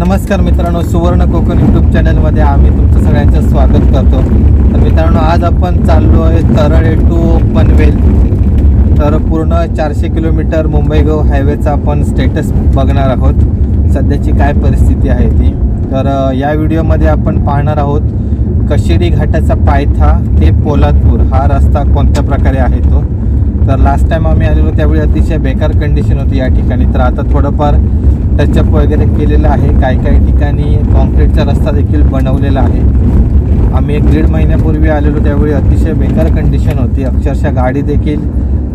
नमस्कार मित्रांनो, सुवर्ण कोकण यूट्यूब चॅनलमध्ये आम्ही तुमचं सगळ्यांचं स्वागत करतो. तर मित्रांनो, आज आपण चाललो आहे तरळे टू पनवेल. तर पूर्ण 400 किलोमीटर मुंबई गोवा हायवेचा आपण स्टेटस बघणार आहोत, सध्याची काय परिस्थिती आहे ती. तर या व्हिडिओमध्ये आपण पाहणार आहोत कशेडी घाटाचा पायथा ते पोलादपूर हा रस्ता कोणत्या प्रकारे आहे तो. तर लास्ट टाइम आम्ही आलेलो त्यावेळी अतिशय बेकार कंडिशन होती या ठिकाणी. तर आता थोडंफार टचअप वगैरे केलेलं आहे. काही ठिकाणी कॉन्क्रीटचा रस्ता देखील बनवलेला आहे. आम्ही 1-1.5 महिन्यापूर्वी आलेलो त्यावेळी अतिशय बेकार कंडिशन होती. अक्षरशः गाडी देखील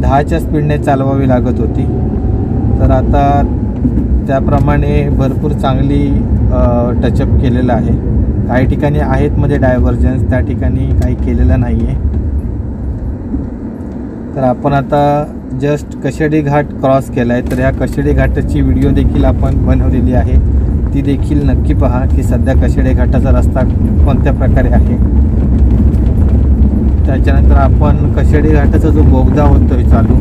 10च्या स्पीडने चालवावी लागत होती. तर आता त्याप्रमाणे भरपूर चांगली टचअप केलेलं आहे. काही ठिकाणी आहेत मध्ये डायव्हर्जन्स, त्या ठिकाणी काही केलेलं नाही आहे. तर आपण आता जस्ट कशेडी घाट क्रॉस केला आहे. तर ह्या कशेडी घाटाची व्हिडिओ देखील आपण बनवलेली आहे, ती देखील नक्की पहा की सध्या कशेडी घाटाचा रस्ता कोणत्या प्रकारे आहे. त्याच्यानंतर आपण कशेडी घाटाचा जो बोगदा होतो आहे चालू,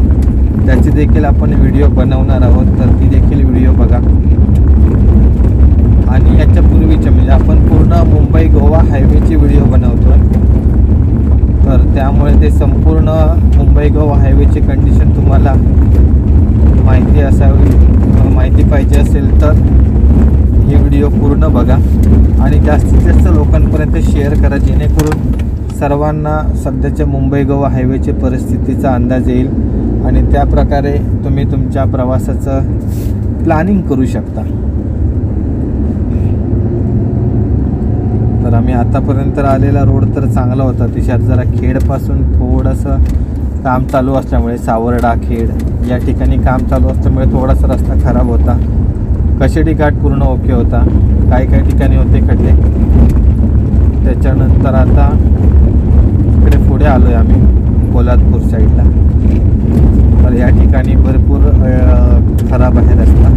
त्याची देखील आपण व्हिडिओ बनवणार आहोत. तर ती देखील व्हिडिओ बघा. आणि याच्यापूर्वीचे म्हणजे आपण पूर्ण मुंबई गोवा हायवेची व्हिडिओ बनवतो आहे. तर त्यामुळे ते संपूर्ण मुंबई गोवा हायवेची कंडिशन तुम्हाला माहिती पाहिजे असेल तर ही व्हिडिओ पूर्ण बघा आणि जास्तीत जास्त लोकांपर्यंत शेअर करा, जेणेकरून सर्वांना सध्याच्या मुंबई गोवा हायवेची परिस्थितीचा अंदाज येईल आणि त्याप्रकारे तुम्ही तुमच्या प्रवासाचं प्लॅनिंग करू शकता. तर आम्ही आतापर्यंत आलेला रोड तर चांगला होता. तिच्यात जरा खेडपासून थोडंसं काम चालू असल्यामुळे, सावर्डा खेड या ठिकाणी काम चालू असल्यामुळे थोडासा रस्ता खराब होता. कशेडी घाट पूर्ण ओके होता, काही ठिकाणी होते खड्डे. त्याच्यानंतर आता इकडे पुढे आलो आहे आम्ही पोलादपूर साईडला. तर या ठिकाणी भरपूर खराब आहे रस्ता.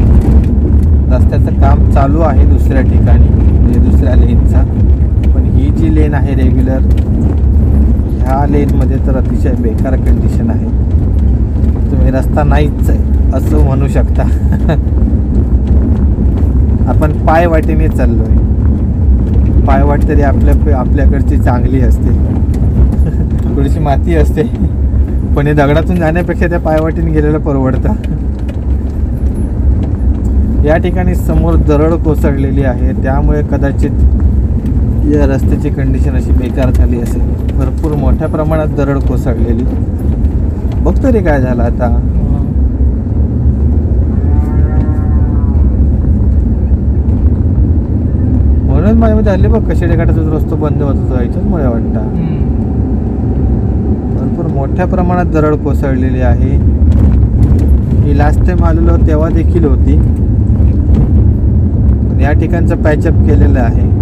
रस्त्याचं काम चालू आहे दुसऱ्या ठिकाणी, म्हणजे दुसऱ्या लेनचा. पण ही जी लेन आहे रेग्युलर, ह्या लेनमध्ये तर अतिशय बेकार कंडिशन आहे. तुम्ही रस्ता नाहीच आहे असं म्हणू शकता. आपण पायवाटेने चाललो आहे. पायवाट तरी आपल्याकडची चांगली असते, थोडीशी माती असते, पण हे दगडातून जाण्यापेक्षा त्या पायवाटेने गेलेलं परवडतं. या ठिकाणी समोर दरड कोसळलेली आहे, त्यामुळे कदाचित या रस्त्याची कंडिशन अशी बेकार झाली असेल. भरपूर मोठ्या प्रमाणात दरड कोसळलेली. बघतो रे काय झालं आता. म्हणून माझ्यामध्ये हल्ली बघ कशेडी घाटाचा रस्ता बंद होत होता, याच्याचमुळे वाटतं. भरपूर मोठ्या प्रमाणात दरड कोसळलेली आहे. मी लास्ट टाइम आलेलो तेव्हा देखील होती. या ठिकाणचं पॅचअप केलेलं आहे.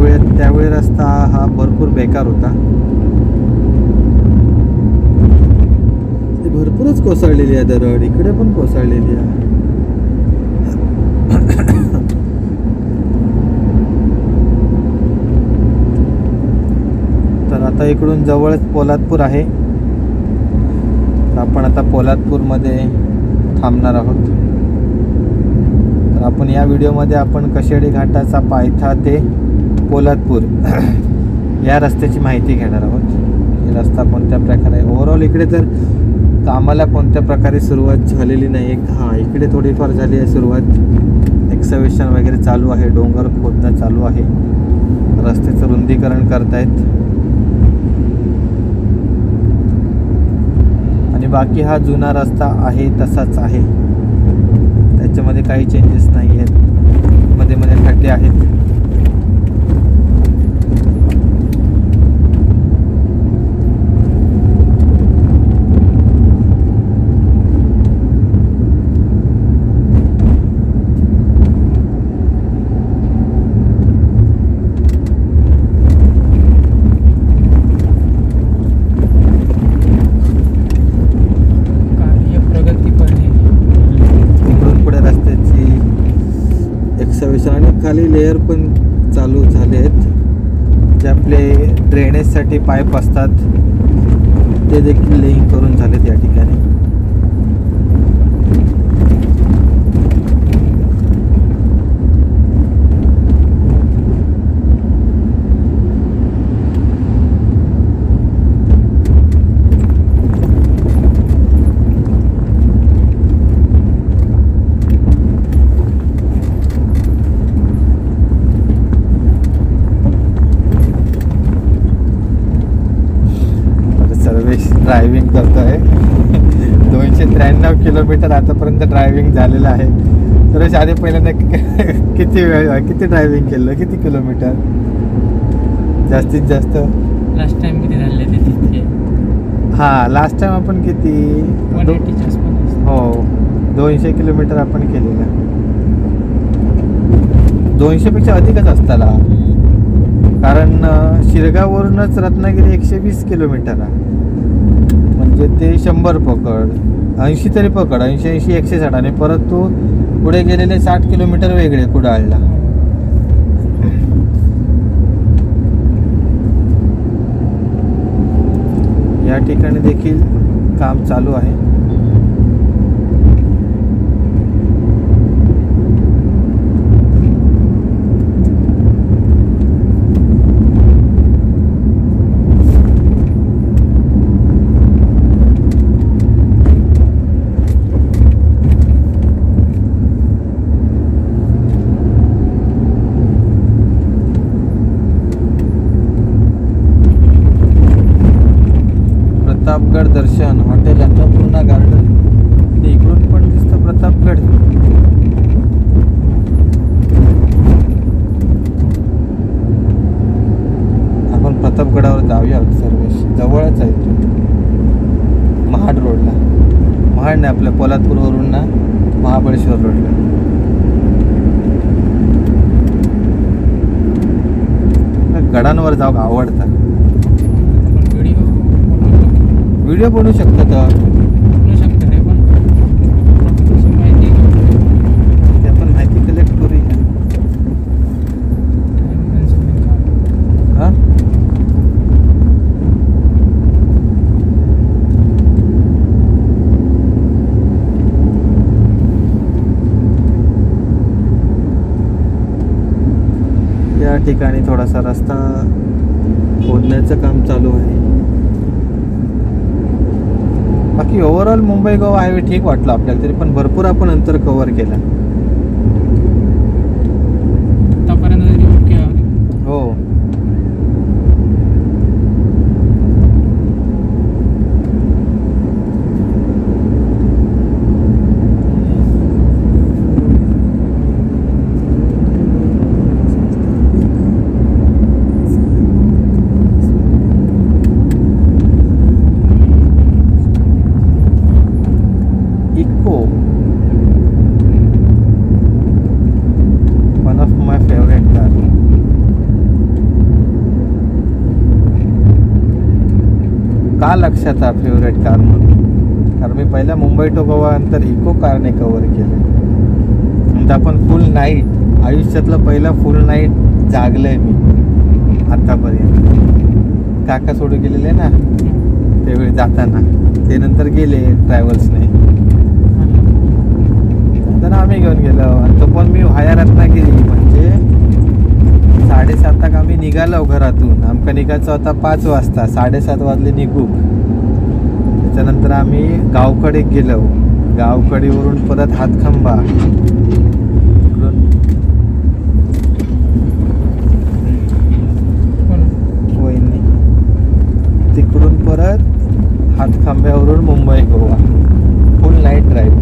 तर त्यावेळी रस्ता हा भरपूर बेकार होता. भरपूरच कोसळलेली आहे दरड, इकडे पण कोसळलेली आहे. तर आता इकडून जवळच पोलादपूर आहे. आपण आता पोलादपूरमध्ये थांबणार आहोत. तर आपण या व्हिडिओमध्ये आपण कशेडी घाटाचा पायथा ते पोलादपूर या रस्त्याची माहिती घेणार आहोत. हे रस्ता कोणत्या प्रकारे आहे. ओव्हरऑल इकडे तर कामाला कोणत्या प्रकारे सुरुवात झालेली नाही. इकडे थोडीफार झाली आहे सुरुवात. एक्सकॅव्हेशन वगैरे चालू आहे, डोंगर खोदणं चालू आहे, रस्त्याचं रुंदीकरण करतायत. आणि बाकी हा जुना रस्ता आहे तसाच आहे, त्याच्यामध्ये काही चेंजेस नाही आहेत. मध्ये खड्डे आहेत. आणि खाली लेअर पण चालू झाले आहेत. जे आपले ड्रेनेजसाठी पाईप असतात ते देखील लेईंग करून झालेत या ठिकाणी. ड्रायव्हिंग करतोय. 293 किलोमीटर आतापर्यंत ड्रायव्हिंग झालेलं आहे. तर आधी पहिल्यांदा किती ड्रायव्हिंग केलं, किती किलोमीटर जास्तीत जास्त? लास्ट टाइम किती झाले ते तितके? हां, लास्ट टाइम आपण किती 180 आसपास. हो 200 किलोमीटर आपण केलेलं. 200 पेक्षा अधिकच असताना, कारण शिरगाववरूनच रत्नागिरी 120 किलोमीटर आहे. म्हणजे ते 100 पकड, 80 तरी पकड, 80 160, आणि परत तू पुढे गेलेले 60 किलोमीटर वेगळे कुडाळला. या ठिकाणी देखील काम चालू आहे. प्रतापगड दर्शन हॉटेल अन्नपूर्णा गार्डन, इकडून पण दिसतं प्रतापगड. आपण प्रतापगडावर जाऊया. सर्वेश जवळच आहे तो, महाड रोडला. महाड नाही, आपल्या पोलादपूरवरून ना महाबळेश्वर रोडला. गडांवर जाऊ आवडतं. व्हिडिओ बनवू शकतात रे, पण माहिती त्यातून माहिती कलेक्ट करूया. हां, या ठिकाणी थोडासा रस्ता खोदण्याचं काम चालू आहे. बाकी ओव्हरऑल मुंबई गोवा हायवे ठीक वाटलं आपल्याला, तरी पण भरपूर आपण अंतर कव्हर केला. आतापर्यंत तरी ओके. हो, one of my favorite car. का लक्षात आहे फेवरेट कार म्हणून? कारण मी पहिल्या मुंबई टू गोवा नंतर इको कारने कव्हर केलं. नंतर आपण फुल नाईट, आयुष्यातलं पहिलं फुल नाईट जागलंय मी आतापर्यंत. काका सोडून गेलेले ना त्यावेळी जाताना, ते नंतर गेले ट्रॅव्हल्सने, नंतर आम्ही घेऊन गेलो. आणि तो पण मी व्हाया रत्नागिरी, म्हणजे 7:30 आम्ही निघालो घरातून. आमका निघायचं होता 5 वाजता, 7:30 वाजले निघू. त्याच्यानंतर आम्ही गावकडे गेलो. गावकडीवरून परत हातखंबा, वहिनी तिकडून परत हातखांब्यावरून Mumbai Goa, full night drive.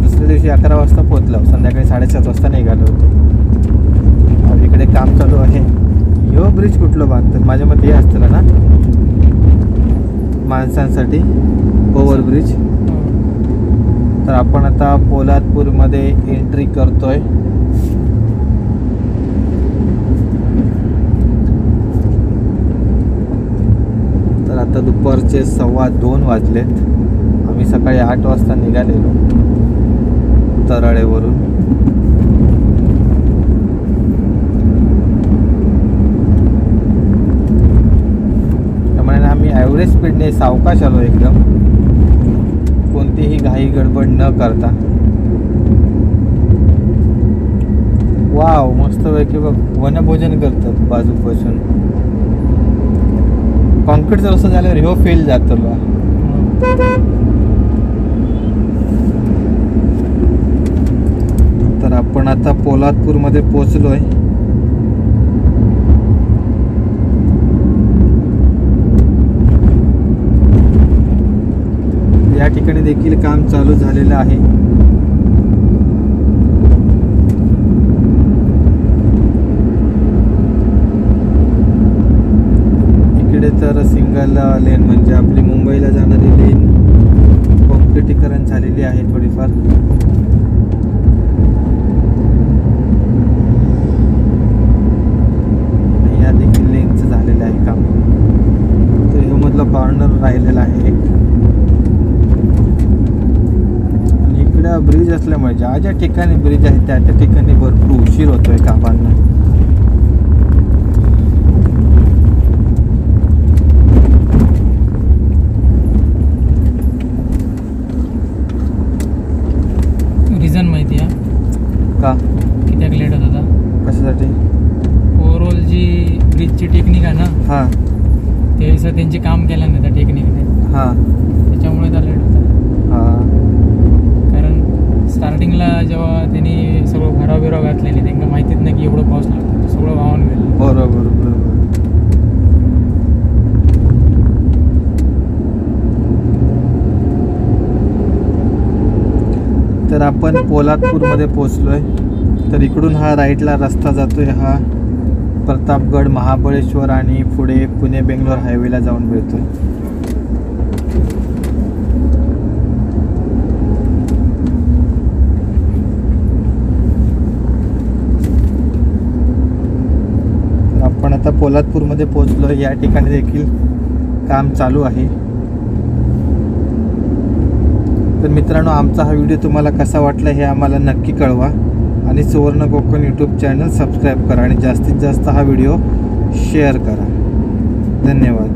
दुसऱ्या दिवशी 11 वाजता पोहोचलो. संध्याकाळी 7:30 वाजता निघालो होतो. इकडे काम चालू आहे. ह्यो ब्रिज कुठलं बांधतात? माझ्या मते हे असतं ना माणसांसाठी ओव्हरब्रिज. तर आपण आता पोलादपूरमध्ये एंट्री करतोय. तर आता दुपारचे 2:15 वाजलेत. आम्ही सकाळी 8 वाजता निघालेलो तरळेवरून. आम्ही ॲव्हरेज स्पीडने सावकाश आलो एकदम, कोणतीही घाई गडबड न करता. वाव, मस्तपैकी बघ वनभोजन करतात बाजूक बसून. कॉन्क्रीटचा रस्ता झाल्यावर ह्यो फेल जातो बा. तर आपण आता पोलादपूरमध्ये पोचलोय. देखील काम चालू झालेलं आहे. इकडे तर सिंगल लेन म्हणजे आपली मुंबईला जाणारी लेन कॉन्क्रिटीकरण झालेली आहे थोडीफार. या देखील लेनचं झालेलं आहे काम. तर हे मधलं कॉर्नर राहिलेलं आहे एक. आणि इकडे ब्रिज असल्यामुळे ज्या ज्या ठिकाणी ब्रिज आहे त्या त्या ठिकाणी भरपूर उशीर होतोय कामांना. रिझन माहिती आहे का किती लेट होत होता? कशासाठी? ओव्हरऑल जी ब्रिजची टेक्निक आहे ना, हां ते असं त्यांचे काम केलं नाही त्या टेक्निकने, हां त्याच्यामुळे त्या लेट होता. हां कारण स्टार्टिंगला जेव्हा त्यांनी सगळं भराव बिराव घातलेली, त्यांना माहितीच नाही की एवढं पाऊस लागतो, ते सगळं वाहून गेलं. बरोबर बरोबर. तर आपण पोलादपूरमध्ये पोचलोय. तर इकडून हा राईटला रस्ता जातोय, हा प्रतापगड, महाबळेश्वर आणि पुढे पुणे बेंगलोर हायवेला जाऊन मिळतोय. आपण आता पोलादपूरमध्ये पोचलो. या ठिकाणी देखील काम चालू आहे. तर मित्रांनो, आमचा हा व्हिडिओ तुम्हाला कसा वाटला हे आम्हाला नक्की कळवा. आणि सुवर्ण कोकण यूट्यूब चॅनल सबस्क्राईब करा आणि जास्तीत जास्त हा व्हिडिओ शेअर करा. धन्यवाद.